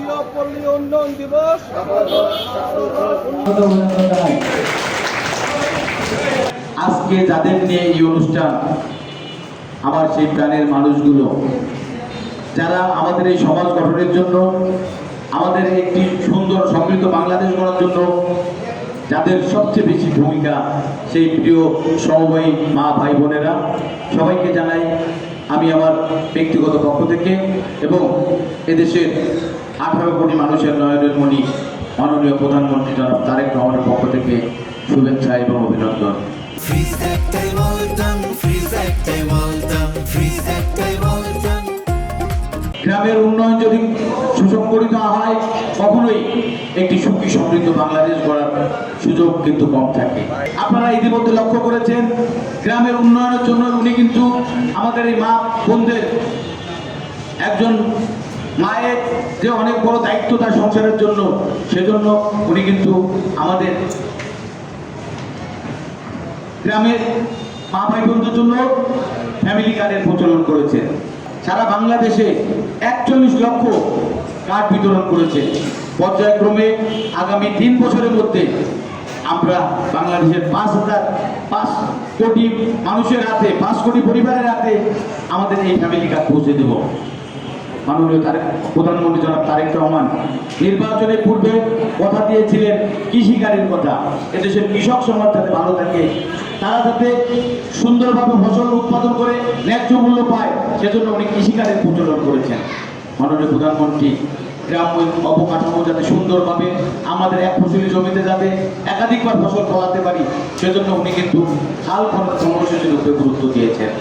দ্বিতীয় পল্লী উন্নয়ন দিবস আজকে যাদের নিয়ে এই অনুষ্ঠান, আমার সেই প্রাণের মানুষগুলো যারা আমাদের এই সমাজ গঠনের জন্য, আমাদের একটি সুন্দর সমৃদ্ধ বাংলাদেশ গড়ার জন্য যাদের সবচেয়ে বেশি ভূমিকা, সেই প্রিয় সমবয়ী মা ভাই বোনেরা, সবাইকে জানাই আমি আমার ব্যক্তিগত পক্ষ থেকে এবং এদেশের 18 কোটি মানুষের নয়নের মণি মাননীয় প্রধানমন্ত্রী জনাব তারেক রহমানের পক্ষ থেকে শুভেচ্ছা এবং অভিনন্দন। গ্রামের উন্নয়ন যদি সুসংগঠিত হয়, কখনোই একটি সুখী সমৃদ্ধ বাংলাদেশ গড়ার সুযোগ কিন্তু কম থাকে। আপনারা ইতিমধ্যে লক্ষ্য করেছেন, গ্রামের উন্নয়নের জন্য উনি কিন্তু আমাদের এই মা বোনদের, একজন মায়ের যে অনেক বড় দায়িত্ব তার সংসারের জন্য, সেজন্য উনি কিন্তু আমাদের গ্রামের মা ভাই বোনদের জন্য ফ্যামিলি কার্ডের প্রচলন করেছেন। সারা বাংলাদেশে 41 লক্ষ কার্ড বিতরণ করেছে। পর্যায়ক্রমে আগামী 3 বছরের মধ্যে আমরা বাংলাদেশের 5 কোটি মানুষের হাতে, 5 কোটি পরিবারের হাতে আমাদের এই ফ্যামিলি কার্ড পৌঁছে দেব। মাননীয় প্রধানমন্ত্রী জনাব তারেক রহমান নির্বাচনের পূর্বে কথা দিয়েছিলেন কৃষিকাজের কথা। এদেশের কৃষক সমাজ যাতে ভালো থাকে, তারা যাতে সুন্দরভাবে ফসল উৎপাদন করে ন্যায্য মূল্য পায়, সেজন্য উনি কৃষিকাজের প্রচলন করেছেন। মাননীয় প্রধানমন্ত্রী গ্রাম অবকাঠামো যাতে সুন্দরভাবে আমাদের এক ফসলি জমিতে যাতে একাধিকবার ফসল ফলাতে পারি, সেজন্য উনি কিন্তু খাল খনন কর্মসূচির উপরে গুরুত্ব দিয়েছেন।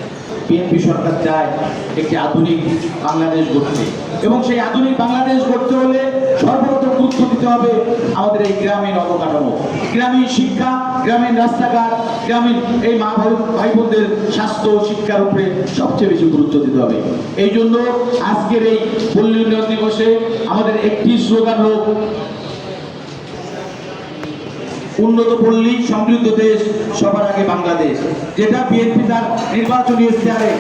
বিএনপি সরকার চায় একটি আধুনিক বাংলাদেশ গড়তে, এবং সেই আধুনিক বাংলাদেশ গড়তে হলে সর্বপ্রথম গুরুত্ব দিতে হবে আমাদের এই গ্রামীণ অবকাঠামো, গ্রামীণ শিক্ষা, গ্রামীণ রাস্তাঘাট, গ্রামীণ এই মা ভাই বোনদের স্বাস্থ্য শিক্ষার উপরে সবচেয়ে বেশি গুরুত্ব দিতে হবে। এই জন্য আজকের এই পল্লী উন্নয়ন দিবসে আমাদের একটি স্লোগান হোক, উন্নত পল্লী সমৃদ্ধ দেশ, সবার আগে বাংলাদেশ, যেটা বিএনপি তার নির্বাচনী ইশতেহারে